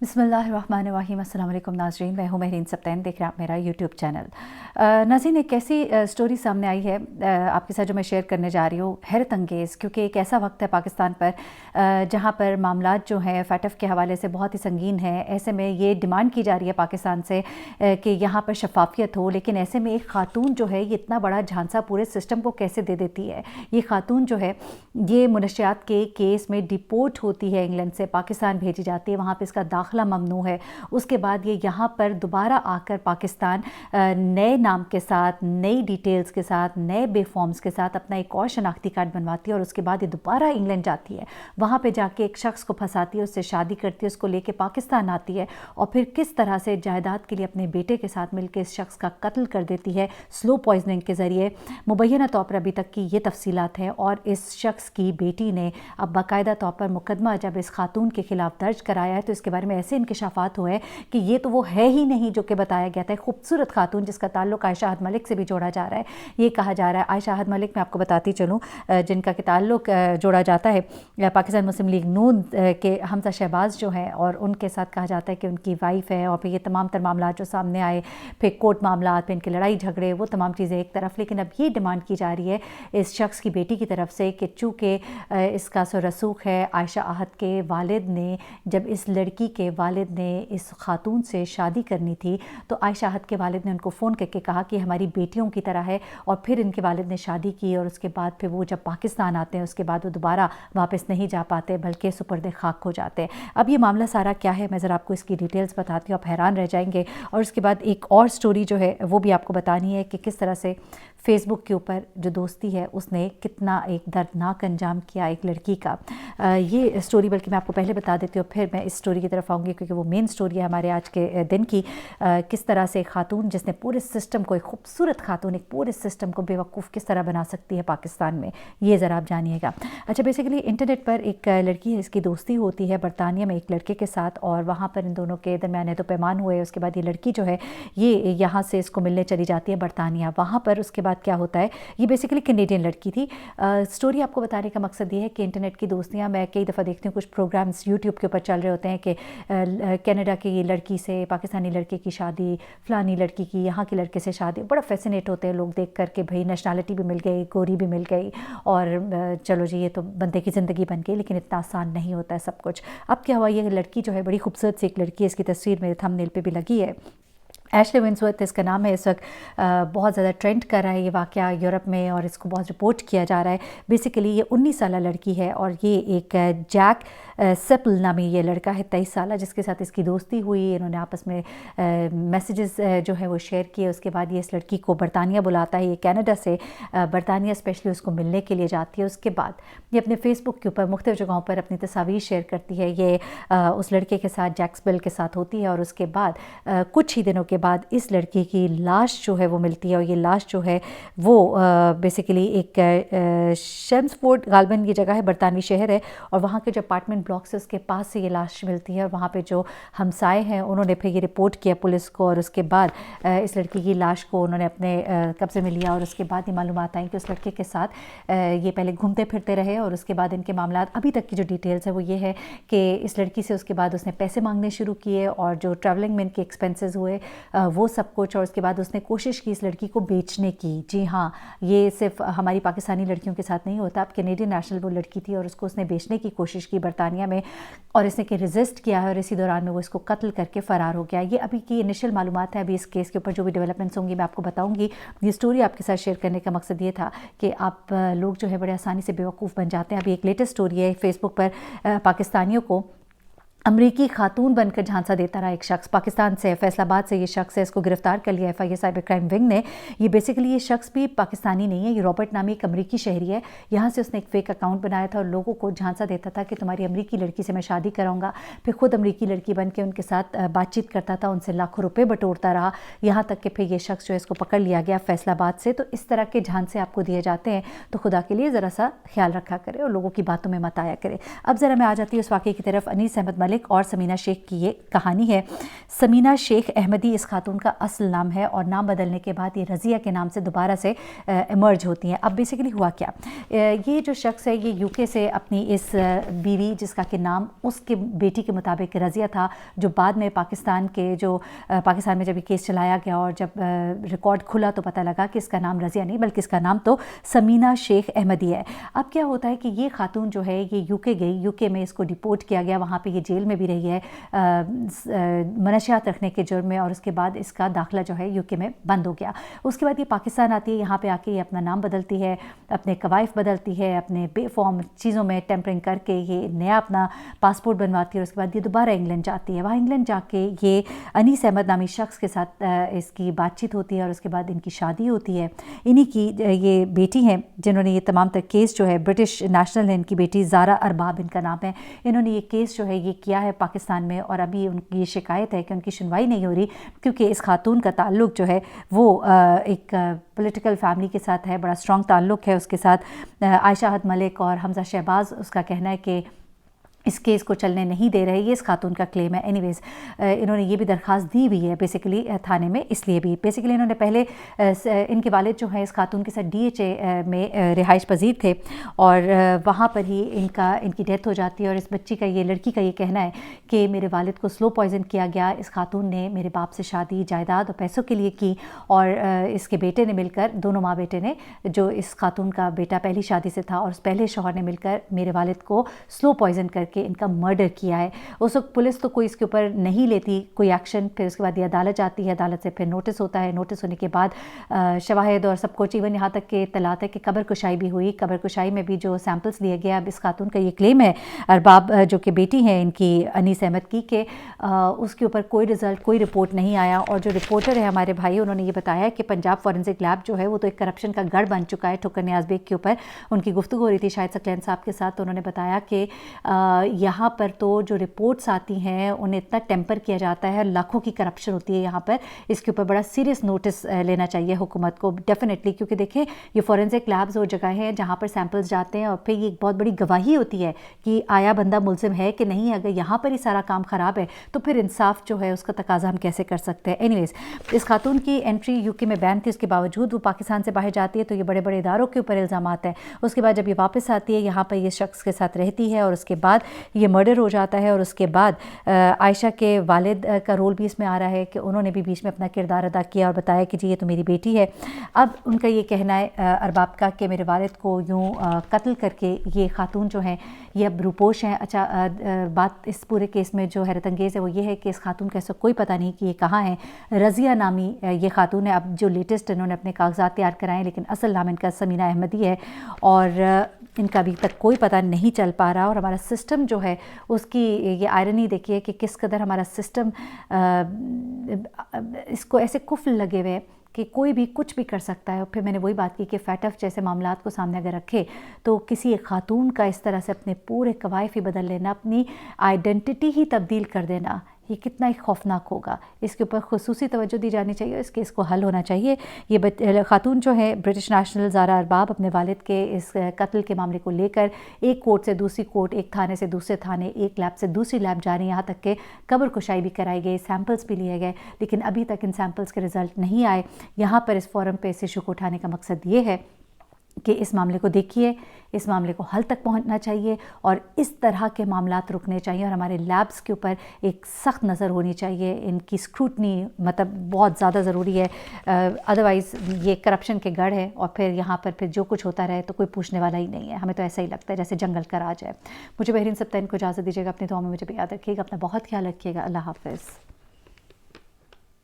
बिस्मिल्लाहिर्रहमानिर्रहीम। अस्सलाम वालेकुम नाज़रीन, मैं हूँ महरीन सब्तैन, देख रहे हैं आप मेरा यूट्यूब चैनल। नाज़रीन, एक ऐसी स्टोरी सामने आई है आपके साथ जो मैं शेयर करने जा रही हूँ, हैरत अंगेज़, क्योंकि एक ऐसा वक्त है पाकिस्तान पर जहाँ पर मामलात जो हैं फैटफ के हवाले से बहुत ही संगीन है। ऐसे में ये डिमांड की जा रही है पाकिस्तान से कि यहाँ पर शफाफियत हो, लेकिन ऐसे में एक खातून जो है ये इतना बड़ा झांसा पूरे सिस्टम को कैसे दे देती है। ये खातून जो है ये मुनशियात के केस में डिपोर्ट होती है, इंग्लैंड से पाकिस्तान भेजी जाती है, वहाँ पर इसका दाखिला ममनू है। उसके बाद ये यहाँ पर दोबारा आकर पाकिस्तान नए नाम के साथ, नई डिटेल्स के साथ, नए बे फॉर्म्स के साथ अपना एक और शनाख्ती कार्ड बनवाती है और उसके बाद ये दोबारा इंग्लैंड जाती है। वहाँ पे जाके एक शख्स को फंसाती है, उससे शादी करती है, उसको लेके पाकिस्तान आती है और फिर किस तरह से जायदाद के लिए अपने बेटे के साथ मिलकर इस शख्स का कत्ल कर देती है स्लो पॉइजनिंग के ज़रिए। मुबैना तौर पर अभी तक की ये तफसीलात हैं और इस शख्स की बेटी ने अब बाकायदा तौर पर मुकदमा जब इस खातून के खिलाफ दर्ज कराया है तो इसके बारे में ऐसे इंकशाफात हुए कि ये तो वो है ही नहीं जो कि बताया गया था। खूबसूरत खातून जिसका ताल्लुक आयशा अहद मलिक से भी जोड़ा जा रहा है। ये कहा जा रहा है, आयशा अहद मलिक मैं आपको बताती चलूँ, जिनका कि ताल्लुक जोड़ा जाता है पाकिस्तान मुस्लिम लीग नून के हमजा शहबाज जो हैं, और उनके साथ कहा जाता है कि उनकी वाइफ है। और फिर ये तमाम तर मामला जो सामने आए, फिर कोर्ट मामला, फिर इनकी लड़ाई झगड़े, वो तमाम चीज़ें एक तरफ। लेकिन अब ये डिमांड की जा रही है इस शख्स की बेटी की तरफ से कि चूँकि इसका सो रसूख है, आयशा अहद के वालिद ने जब इस लड़की के वालिद ने इस खातून से शादी करनी थी तो आयशा अहद के वालिद ने उनको फ़ोन करके कहा कि हमारी बेटियों की तरह है। और फिर इनके वालिद ने शादी की और उसके बाद फिर वो जब पाकिस्तान आते हैं उसके बाद वो दोबारा वापस नहीं जा पाते बल्कि सुपर्द खाक हो जाते हैं। अब ये मामला सारा क्या है, मैं ज़रा आपको इसकी डिटेल्स बताती हूँ, आप हैरान रह जाएंगे। और उसके बाद एक और स्टोरी जो है वो भी आपको बतानी है कि किस तरह से फ़ेसबुक के ऊपर जो दोस्ती है उसने कितना एक दर्दनाक अंजाम किया एक लड़की का। ये स्टोरी बल्कि मैं आपको पहले बता देती हूँ, फिर मैं इस स्टोरी की तरफ आऊँगी क्योंकि वो मेन स्टोरी है हमारे आज के दिन की। किस तरह से खातून जिसने पूरे सिस्टम को, एक खूबसूरत खातून एक पूरे सिस्टम को बेवकूफ़ किस तरह बना सकती है पाकिस्तान में, ये ज़रा आप जानिएगा। अच्छा, बेसिकली इंटरनेट पर एक लड़की है, इसकी दोस्ती होती है बरतानिया में एक लड़के के साथ और वहाँ पर इन दोनों के दरमियान तो पैमान हुए। उसके बाद ये लड़की जो है ये यहाँ से इसको मिलने चली जाती है बरतानिया। वहाँ पर उसके बाद क्या होता है, ये बेसिकली कैनेडियन लड़की थी। स्टोरी आपको बताने का मकसद ये है कि इंटरनेट की दोस्तियाँ मैं कई दफ़ा देखती हूँ, कुछ प्रोग्राम्स यूट्यूब के ऊपर चल रहे होते हैं कि कनाडा की लड़की से पाकिस्तानी लड़के की शादी, फ़लानी लड़की की यहाँ के लड़के से शादी। बड़ा फैसिनेट होते हैं लोग देख करके, भाई नेशनैलिटी भी मिल गई, गोरी भी मिल गई और चलो जी ये तो बंदे की ज़िंदगी बन गई। लेकिन इतना आसान नहीं होता है सब कुछ। अब क्या हुआ, ये लड़की जो है बड़ी खूबसूरत सी एक लड़की है, इसकी तस्वीर मेरे थंबनेल पे भी लगी है, एशले विंसवर्थ इसका नाम है। इस वक्त बहुत ज़्यादा ट्रेंड कर रहा है ये वाक़या यूरोप में और इसको बहुत रिपोर्ट किया जा रहा है। बेसिकली ये 19 साल लड़की है और ये एक जैक सेपल नामी ये लड़का है 23 साल, जिसके साथ इसकी दोस्ती हुई। इन्होंने आपस में मैसेजेस जो है वो शेयर किए। उसके बाद ये इस लड़की को बरतानिया बुलाता है, ये कनाडा से बरतानिया स्पेशली उसको मिलने के लिए जाती है। उसके बाद ये अपने फ़ेसबुक के ऊपर मुख्तलिफ़ जगहों पर अपनी तस्वीर शेयर करती है। ये उस लड़के के साथ, जैक्सबिल के साथ होती है और उसके बाद कुछ ही दिनों के बाद इस लड़की की लाश जो है वो मिलती है। और ये लाश जो है वो बेसिकली एक शेम्सफोर्ड गालबन ये जगह है, बरतानवी शहर है, और वहाँ के जो अपार्टमेंट ब्लॉक्स है उसके पास से ये लाश मिलती है। और वहाँ पे जो हमसाए हैं उन्होंने फिर ये रिपोर्ट किया पुलिस को और उसके बाद इस लड़की की लाश को उन्होंने अपने कब्जे में लिया। और उसके बाद ये मालूमात आई कि उस लड़के के साथ ये पहले घूमते फिरते रहे और उसके बाद इनके मामला अभी तक की जो डिटेल्स है वो ये है कि इस लड़की से उसके बाद उसने पैसे मांगने शुरू किए और जो ट्रैवलिंग में इनके एक्सपेंसेस हुए वो सब कुछ। और उसके बाद उसने कोशिश की इस लड़की को बेचने की। जी हाँ, ये सिर्फ हमारी पाकिस्तानी लड़कियों के साथ नहीं होता, अब कैनेडियन नेशनल वो लड़की थी और उसको उसने बेचने की कोशिश की बरतानिया में और इसने कि रेजिस्ट किया है और इसी दौरान में वो इसको कत्ल करके फ़रार हो गया। ये अभी की इनिशियल मालूमात है। अभी इस केस के ऊपर जो भी डेवलपमेंट्स होंगी मैं आपको बताऊंगी। ये स्टोरी आपके साथ शेयर करने का मकसद ये था कि आप लोग जो है बड़े आसानी से बेवकूफ़ बन जाते हैं। अभी एक लेटेस्ट स्टोरी है फेसबुक पर, पाकिस्तानियों को अमरीकी खातून बनकर झांसा देता रहा एक शख्स, पाकिस्तान से, फैसलाबाद से ये शख्स है, इसको गिरफ्तार कर लिया FIA साइबर क्राइम विंग ने। ये बेसिकली ये शख्स भी पाकिस्तानी नहीं है, ये रॉबर्ट नामी एक अमरीकी शहरी है। यहाँ से उसने एक फ़ेक अकाउंट बनाया था और लोगों को झांसा देता था कि तुम्हारी अमरीकी लड़की से मैं शादी कराऊंगा। फिर खुद अमरीकी लड़की बन के उनके साथ बातचीत करता था, उनसे लाखों रुपये बटोरता रहा, यहाँ तक कि फिर ये शख्स जो है इसको पकड़ लिया गया फैसलाबाद से। तो इस तरह के झांसे आपको दिए जाते हैं तो खुदा के लिए ज़रा सा ख्याल रखा करें और लोगों की बातों में मत आया करें। अब ज़रा मैं आ जाती हूँ उस वाक़े की तरफ। अनीस अहमद मलिक मलिक और समीना शेख की ये कहानी है। समीना शेख अहमदी इस खातून का असल नाम है और नाम बदलने के बाद ये रज़िया के नाम से दोबारा से इमर्ज होती हैं। अब बेसिकली हुआ क्या, ये जो शख्स है ये यूके से अपनी इस बीवी जिसका कि नाम उसके बेटी के मुताबिक रज़िया था, जो बाद में पाकिस्तान में जब ये केस चलाया गया और जब रिकॉर्ड खुला तो पता लगा कि इसका नाम रज़िया नहीं बल्कि इसका नाम तो समीना शेख अहमदी है। अब क्या होता है कि ये खातून जो है ये यूके गई, यूके में इसको डिपोर्ट किया गया, वहाँ पे ये जेल में भी रही है मनशियात रखने के जुर्म में, और उसके बाद इसका दाखिला जो है यूके में बंद हो गया। उसके बाद ये पाकिस्तान आती है, यहाँ पे आके ये अपना नाम बदलती है, अपने कवाइफ बदलती है, अपने बेफॉर्म चीज़ों में टेम्परिंग करके ये नया अपना पासपोर्ट बनवाती है। उसके बाद ये दोबारा इंग्लैंड जाती है, वहाँ इंग्लैंड जाके ये अनीस अहमद नामी शख्स के साथ इसकी बातचीत होती है और उसके बाद इनकी शादी होती है। इन्हीं की ये बेटी हैं जिन्होंने ये तमाम तर केस जो है, ब्रिटिश नेशनल है इनकी बेटी, ज़ारा अरबाब इनका नाम है, इन्होंने ये केस जो है ये किया है पाकिस्तान में, और अभी उनकी ये शिकायत है कि उनकी सुनवाई नहीं हो रही क्योंकि इस खातून का ताल्लुक़ जो है वो एक पॉलिटिकल फैमिली के साथ है, बड़ा स्ट्रॉन्ग ताल्लुक़ है उसके साथ। आयशा हद मलिक और हमजा शहबाज उसका कहना है कि इस केस को चलने नहीं दे रहे, ये इस खातून का क्लेम है। एनीवेज़ इन्होंने ये भी दरख्वास्त दी हुई है बेसिकली थाने में, इसलिए भी बेसिकली इन्होंने पहले इनके वालिद जो है इस खातून के साथ DHA में रिहाइश पजीर थे और वहाँ पर ही इनकी डेथ हो जाती है। और इस बच्ची का, ये लड़की का ये कहना है कि मेरे वालिद को स्लो पॉइज़न किया गया, इस खातून ने मेरे बाप से शादी जायदाद और पैसों के लिए की, और इसके बेटे ने मिलकर, दोनों माँ बेटे ने, जो इस खातून का बेटा पहली शादी से था और उस पहले शौहर ने मिलकर मेरे वालिद को स्लो पॉइज़न करके इनका मर्डर किया है। उस वक्त पुलिस तो कोई इसके ऊपर नहीं लेती कोई एक्शन, फिर उसके बाद ये अदालत जाती है, अदालत से फिर नोटिस होता है, नोटिस होने के बाद शवाहिद और सब कुछ, इवन यहाँ तक कि इत्तलात है कि कब्र कुशाई भी हुई, कब्र कुशाई में भी जो सैंपल्स लिए गए। अब इस खातून का ये क्लेम है, अरबाब जो कि बेटी हैं इनकी अनीस अहमद की, कि उसके ऊपर कोई रिज़ल्ट, कोई रिपोर्ट नहीं आया। और जो रिपोर्टर है हमारे भाई, उन्होंने ये बताया कि पंजाब फॉरेंसिक लैब जो है वो तो एक करप्शन का गढ़ बन चुका है। ठुक्कर नियाज़ बेग के ऊपर उनकी गुफ्तगू हो रही थी शाहिद सकलैन साहब के साथ, तो उन्होंने बताया कि यहाँ पर तो जो रिपोर्ट्स आती हैं उन्हें इतना टेम्पर किया जाता है, लाखों की करप्शन होती है यहाँ पर। इसके ऊपर बड़ा सीरियस नोटिस लेना चाहिए हुकूमत को डेफिनेटली, क्योंकि देखिए ये फॉरेंसिक लैब्स वो जगह हैं जहाँ पर सैंपल्स जाते हैं और फिर ये एक बहुत बड़ी गवाही होती है कि आया बंदा मुलजिम है कि नहीं। अगर यहाँ पर ही सारा काम ख़राब है तो फिर इंसाफ जो है उसका तकाजा हम कैसे कर सकते हैं। एनीवेज़ इस खातून की एंट्री यूके में बैन थी, उसके बावजूद वो पाकिस्तान से बाहर जाती है, तो ये बड़े बड़े इदारों के ऊपर इल्ज़ामात हैं। उसके बाद जब ये वापस आती है यहाँ पर ये शख्स के साथ रहती है और उसके बाद ये मर्डर हो जाता है। और उसके बाद आयशा के वालिद का रोल भी इसमें आ रहा है कि उन्होंने भी बीच में अपना किरदार अदा किया और बताया कि जी ये तो मेरी बेटी है। अब उनका ये कहना है अरबाब का कि मेरे वालिद को यूँ कत्ल करके ये खातून जो हैं ये अब रूपोश हैं। अच्छा बात इस पूरे केस में जो हैरत अंगेज़ है वो ये है कि इस खातून का ऐसा कोई पता नहीं कि ये कहाँ है। रज़िया नामी ये खातून है, अब जो लेटेस्ट इन्होंने अपने कागजात तैयार कराए, लेकिन असल नाम इनका समीना अहमदी है और इनका अभी तक कोई पता नहीं चल पा रहा। और हमारा सिस्टम जो है उसकी ये आयरनी देखिए कि किस कदर हमारा सिस्टम इसको ऐसे कुफ्ल लगे हुए कि कोई भी कुछ भी कर सकता है। और फिर मैंने वही बात की कि फैटफ जैसे मामलात को सामने अगर रखे तो किसी एक खातून का इस तरह से अपने पूरे कवायफ ही बदल लेना, अपनी आइडेंटिटी ही तब्दील कर देना, ये कितना ही खौफनाक होगा। इसके ऊपर खुसूसी तवज्जो दी जानी चाहिए, इस केस को हल होना चाहिए। ये खातून जो है ब्रिटिश नेशनल ज़ारा अरबाब अपने वालिद के इस कत्ल के मामले को लेकर एक कोर्ट से दूसरी कोर्ट, एक थाने से दूसरे थाने, एक लैब से दूसरी लैब जा रही, यहाँ तक कि कब्र कुशाई भी कराई गई, सैंपल्स भी लिए गए, लेकिन अभी तक इन सैंपल्स के रिज़ल्ट नहीं आए। यहाँ पर इस फोरम पे इस इशू को उठाने का मकसद ये है कि इस मामले को देखिए, इस मामले को हल तक पहुंचना चाहिए और इस तरह के मामलात रुकने चाहिए और हमारे लैब्स के ऊपर एक सख्त नज़र होनी चाहिए। इनकी स्क्रूटनी मतलब बहुत ज़्यादा ज़रूरी है, अदरवाइज़ ये करप्शन के गढ़ है और फिर यहाँ पर फिर जो कुछ होता रहे तो कोई पूछने वाला ही नहीं है। हमें तो ऐसा ही लगता है जैसे जंगल का राज है। मुझे बहरीन सप्ताह को इजाज़त दीजिएगा, अपनी दुआ में मुझे भी याद रखिएगा, अपना बहुत ख्याल रखिएगा। अल्लाह हाफ़िज़।